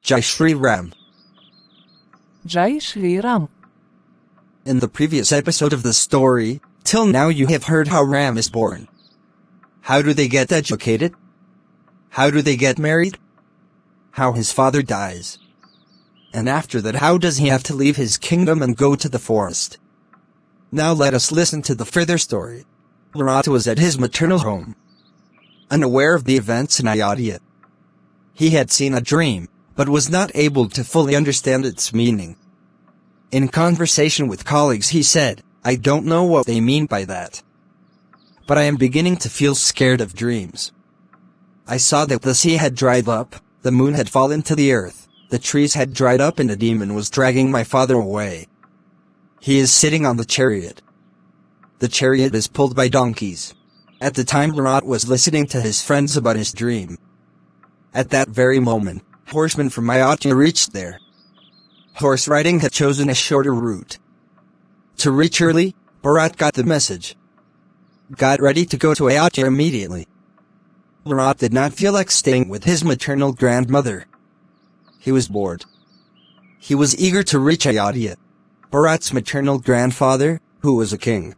Jai Shri Ram. Jai Shri Ram. In the previous episode of the story, till now you have heard how Ram is born. How do they get educated? How do they get married? How his father dies. And after that, how does he have to leave his kingdom and go to the forest? Now let us listen to the further story. Bharat was at his maternal home, unaware of the events in Ayodhya. He had seen a dream, but was not able to fully understand its meaning. In conversation with colleagues he said, "I don't know what they mean by that. But I am beginning to feel scared of dreams. I saw that the sea had dried up, the moon had fallen to the earth, the trees had dried up and a demon was dragging my father away. He is sitting on the chariot. The chariot is pulled by donkeys." At the time Bharat was listening to his friends about his dream. At that very moment, horsemen from Ayodhya reached there. Horse riding had chosen a shorter route. To reach early, Bharat got the message. Got ready to go to Ayodhya immediately. Bharat did not feel like staying with his maternal grandmother. He was bored. He was eager to reach Ayodhya, Bharat's maternal grandfather, who was a king.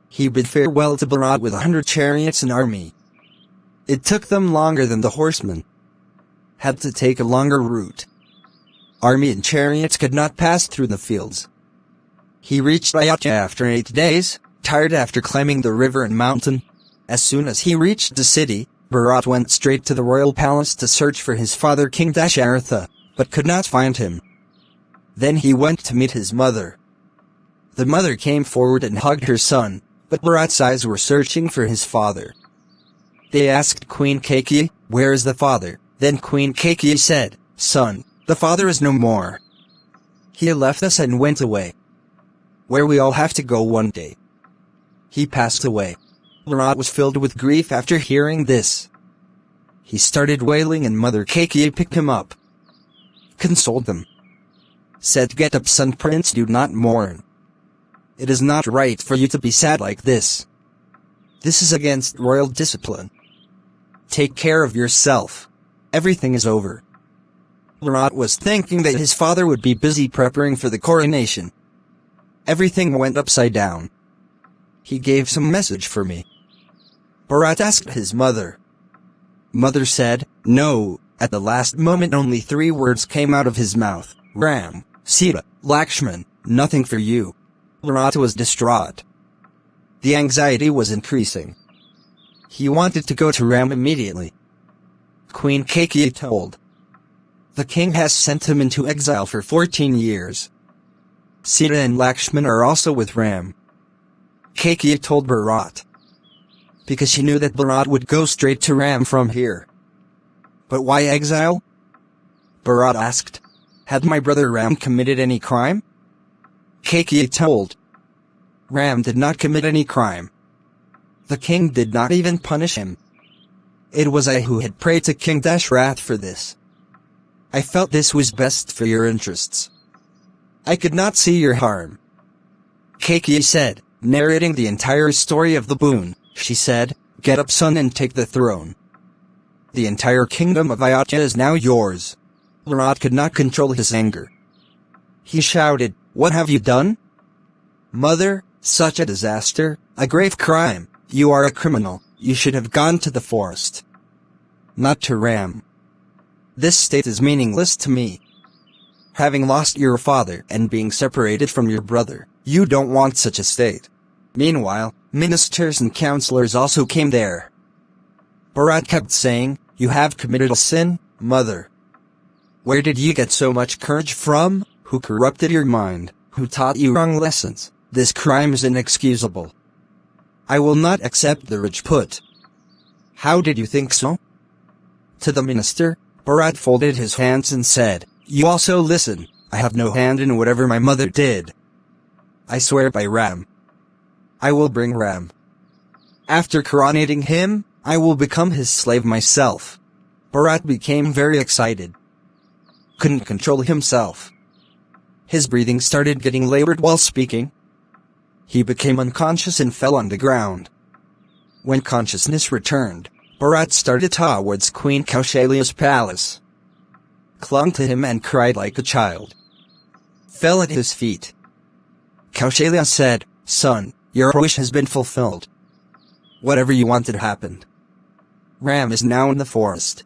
He bid farewell to Bharat with 100 chariots and army. It took them longer than the horsemen. Had to take a longer route. Army and chariots could not pass through the fields. He reached Ayodhya after 8 days, tired after climbing the river and mountain. As soon as he reached the city, Bharat went straight to the royal palace to search for his father King Dasharatha, but could not find him. Then he went to meet his mother. The mother came forward and hugged her son, but Bharat's eyes were searching for his father. They asked Queen Kaikeyi, "Where is the father?" Then Queen Kaikeyi said, "Son, the father is no more. He left us and went away, where we all have to go one day. He passed away." Bharat was filled with grief after hearing this. He started wailing and Mother Kaikeyi picked him up, consoled them, said, "Get up, son prince, do not mourn. It is not right for you to be sad like this. This is against royal discipline. Take care of yourself. Everything is over." Bharat was thinking that his father would be busy preparing for the coronation. Everything went upside down. "He gave some message for me?" Bharat asked his mother. Mother said, "No." At the last moment only 3 words came out of his mouth: "Ram, Sita, Lakshman, nothing for you." Bharat was distraught. The anxiety was increasing. He wanted to go to Ram immediately. Queen Kaikeyi told. "The king has sent him into exile for 14 years. Sita and Lakshman are also with Ram." Kaikeyi told Bharat, because she knew that Bharat would go straight to Ram from here. "But why exile?" Bharat asked. "Had my brother Ram committed any crime?" Kaikeyi told. "Ram did not commit any crime. The king did not even punish him. It was I who had prayed to King Dashrath for this. I felt this was best for your interests. I could not see your harm." Kaikeyi said, narrating the entire story of the boon. She said, "Get up, son, and take the throne. The entire kingdom of Ayodhya is now yours." Bharat could not control his anger. He shouted, "What have you done? Mother, such a disaster, a grave crime. You are a criminal. You should have gone to the forest, not to Ram. This state is meaningless to me. Having lost your father and being separated from your brother, you don't want such a state." Meanwhile, ministers and counselors also came there. Bharat kept saying, "You have committed a sin, mother. Where did you get so much courage from? Who corrupted your mind? Who taught you wrong lessons? This crime is inexcusable. I will not accept the Rajput." "How did you think so?" To the minister, Bharat folded his hands and said, "You also listen. I have no hand in whatever my mother did. I swear by Ram. I will bring Ram. After coronating him, I will become his slave myself." Bharat became very excited. Couldn't control himself. His breathing started getting labored while speaking. He became unconscious and fell on the ground. When consciousness returned, Bharat started towards Queen Kaushalya's palace. clung to him and cried like a child. Fell at his feet. Kaushalya said, "Son, your wish has been fulfilled. Whatever you wanted happened. Ram is now in the forest.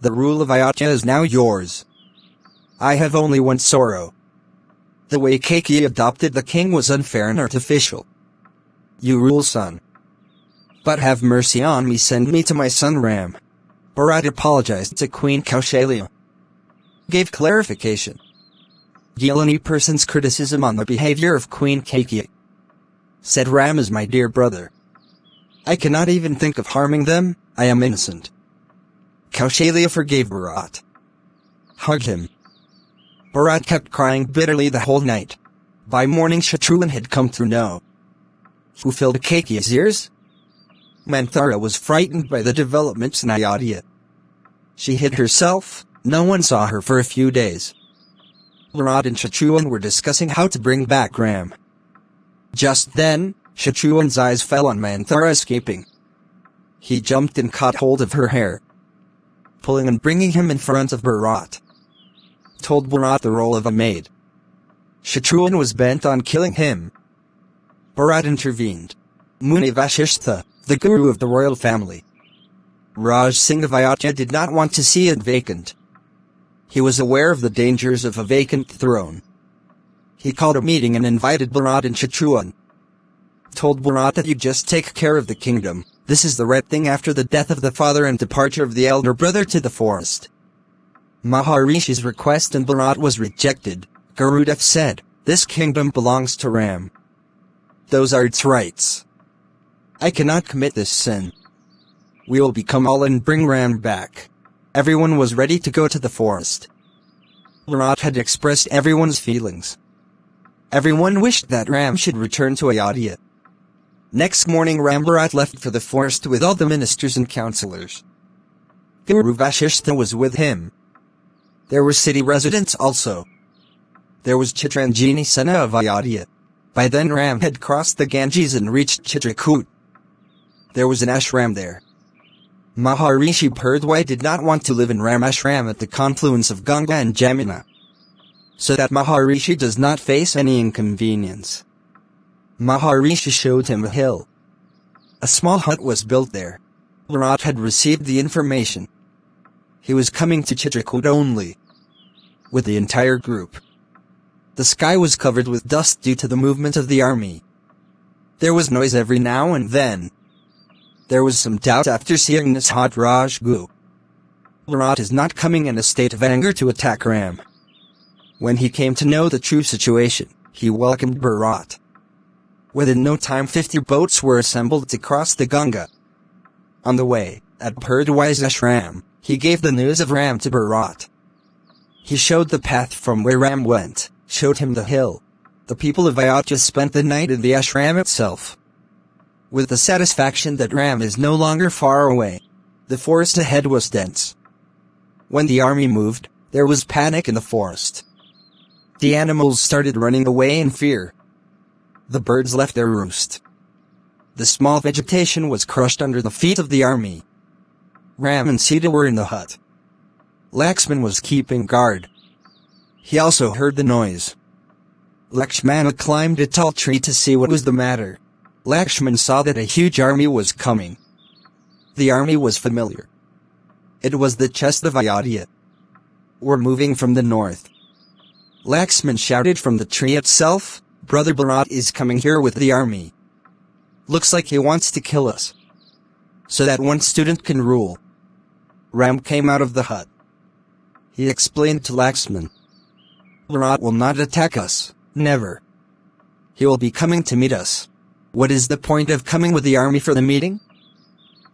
The rule of Ayodhya is now yours. I have only one sorrow. The way Kaikeyi adopted the king was unfair and artificial. You rule, son. But have mercy on me, send me to my son Ram." Bharat apologized to Queen Kaushalya. Gave clarification. Deal any person's criticism on the behavior of Queen Kaikeyi. Said, "Ram is my dear brother. I cannot even think of harming them, I am innocent." Kaushalya forgave Bharat. Hugged him. Bharat kept crying bitterly the whole night. By morning Shatrughan had come through know. Who filled Kaikeyi's ears? Manthara was frightened by the developments in Ayodhya. She hid herself, no one saw her for a few days. Bharat and Shatrughan were discussing how to bring back Ram. Just then, Shatrughan's eyes fell on Manthara escaping. He jumped and caught hold of her hair, pulling and bringing him in front of Bharat. Told Bharat the role of a maid. Shatrughan was bent on killing him. Bharat intervened. Muni Vashishtha, the guru of the royal family. Raj Singh of Ayodhya did not want to see it vacant. He was aware of the dangers of a vacant throne. He called a meeting and invited Bharat and Shatrughan. Told Bharat that you just take care of the kingdom, this is the right thing after the death of the father and departure of the elder brother to the forest. Maharishi's request and Bharat was rejected. Garudev said, "This kingdom belongs to Ram. Those are its rights. I cannot commit this sin. We will become all and bring Ram back." Everyone was ready to go to the forest. Bharat had expressed everyone's feelings. Everyone wished that Ram should return to Ayodhya. Next morning Ram Bharat left for the forest with all the ministers and councillors. Guru Vashishtha was with him. There were city residents also. There was Chitranjini Sena of Ayodhya. By then Ram had crossed the Ganges and reached Chitrakoot. There was an ashram there. Maharishi Bhardwaj did not want to live in Ram ashram at the confluence of Ganga and Jamuna, so that Maharishi does not face any inconvenience. Maharishi showed him a hill. A small hut was built there. Bharat had received the information. He was coming to Chitrakoot only, with the entire group. The sky was covered with dust due to the movement of the army. There was noise every now and then. There was some doubt after seeing Nishat Rajgu. Bharat is not coming in a state of anger to attack Ram. When he came to know the true situation, he welcomed Bharat. Within no time 50 boats were assembled to cross the Ganga. On the way, at Bhardwaj's ashram, he gave the news of Ram to Bharat. He showed the path from where Ram went, showed him the hill. The people of Ayodhya spent the night in the ashram itself, with the satisfaction that Ram is no longer far away. The forest ahead was dense. When the army moved, there was panic in the forest. The animals started running away in fear. The birds left their roost. The small vegetation was crushed under the feet of the army. Ram and Sita were in the hut. Lakshman was keeping guard. He also heard the noise. Lakshmana climbed a tall tree to see what was the matter. Lakshman saw that a huge army was coming. The army was familiar. It was the chest of Ayodhya. "We're moving from the north." Lakshman shouted from the tree itself, "Brother Bharat is coming here with the army. Looks like he wants to kill us, so that one student can rule." Ram came out of the hut. He explained to Lakshman, "Bharat will not attack us, never. He will be coming to meet us. What is the point of coming with the army for the meeting?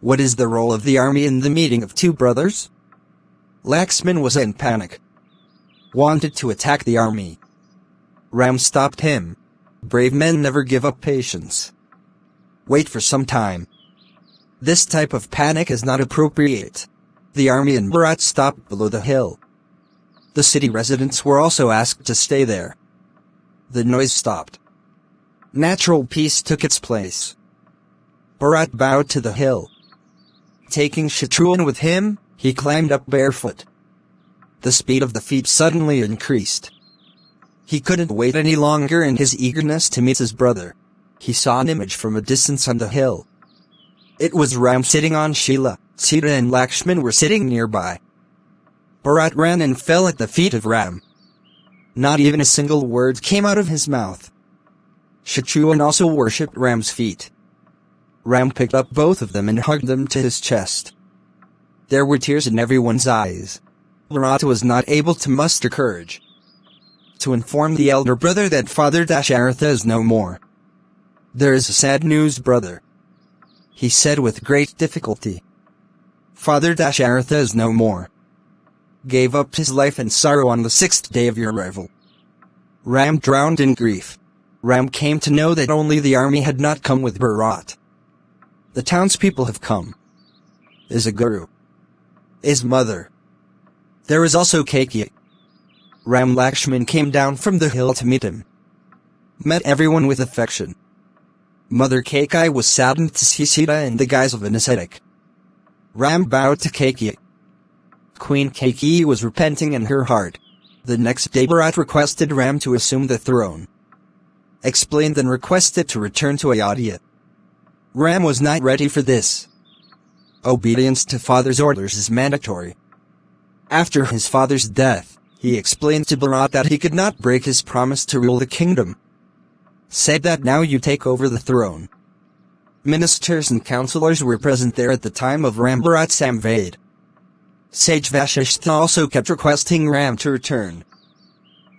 What is the role of the army in the meeting of two brothers?" Lakshman was in panic. Wanted to attack the army. Ram stopped him. Brave men never give up patience. Wait for some time. This type of panic is not appropriate. The army and Bharat stopped below the hill. The city residents were also asked to stay there. The noise stopped. Natural peace took its place. Bharat bowed to the hill. Taking Shatrughan with him, he climbed up barefoot. The speed of the feet suddenly increased. He couldn't wait any longer in his eagerness to meet his brother. He saw an image from a distance on the hill. It was Ram sitting on Sheila. Sita and Lakshman were sitting nearby. Bharat ran and fell at the feet of Ram. Not even a single word came out of his mouth. Shatrughan also worshipped Ram's feet. Ram picked up both of them and hugged them to his chest. There were tears in everyone's eyes. Bharat was not able to muster courage to inform the elder brother that Father Dasharatha is no more. "There is sad news, brother," he said with great difficulty. "Father Dasharatha is no more. Gave up his life in sorrow on the 6th day of your arrival." Ram drowned in grief. Ram came to know that only the army had not come with Bharat. The townspeople have come. Is a guru. Is mother. There is also Kaikai. Ram Lakshman came down from the hill to meet him. Met everyone with affection. Mother Kaikai was saddened to see Sita in the guise of an ascetic. Ram bowed to Kaikai. Queen Kaikai was repenting in her heart. The next day Bharat requested Ram to assume the throne. Explained and requested to return to Ayodhya. Ram was not ready for this. Obedience to father's orders is mandatory. After his father's death, he explained to Bharat that he could not break his promise to rule the kingdom. Said that now you take over the throne. Ministers and councillors were present there at the time of Ram Bharat Samvade. Sage Vashishta also kept requesting Ram to return.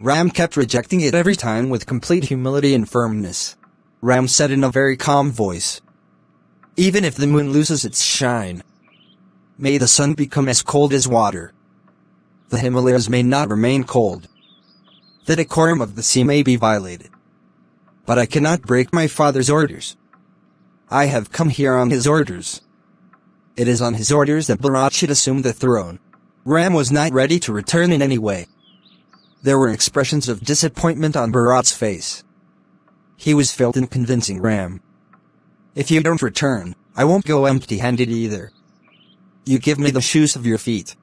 Ram kept rejecting it every time with complete humility and firmness. Ram said in a very calm voice, "Even if the moon loses its shine, may the sun become as cold as water. The Himalayas may not remain cold. The decorum of the sea may be violated. But I cannot break my father's orders. I have come here on his orders. It is on his orders that Bharat should assume the throne." Ram was not ready to return in any way. There were expressions of disappointment on Bharat's face. He was felt in convincing Ram. "If you don't return, I won't go empty-handed either. You give me the shoes of your feet.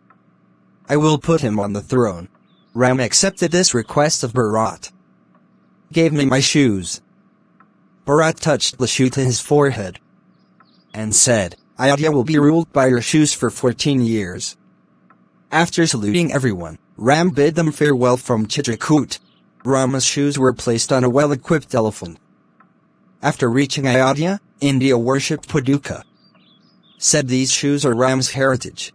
I will put him on the throne." Ram accepted this request of Bharat. "Gave me my shoes." Bharat touched the shoe to his forehead and said, "Ayodhya will be ruled by your shoes for 14 years. After saluting everyone, Ram bid them farewell from Chitrakoot. Rama's shoes were placed on a well-equipped elephant. After reaching Ayodhya, India worshipped Paduka. Said these shoes are Ram's heritage.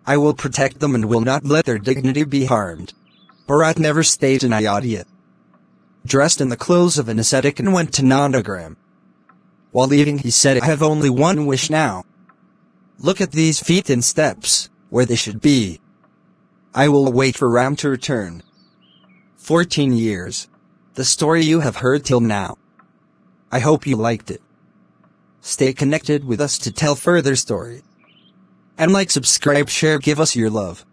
I will protect them and will not let their dignity be harmed. Bharat never stayed in Ayodhya. Dressed in the clothes of an ascetic and went to Nandagram. While leaving he said, "I have only one wish now. Look at these feet and steps, where they should be. I will wait for Ram to return." 14 years. The story you have heard till now. I hope you liked it. Stay connected with us to tell further story. And like, subscribe, share, give us your love.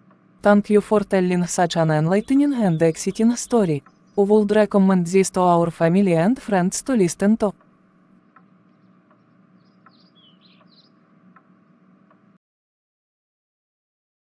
Thank you for telling such an enlightening and exciting story. We would recommend this to our family and friends to listen to.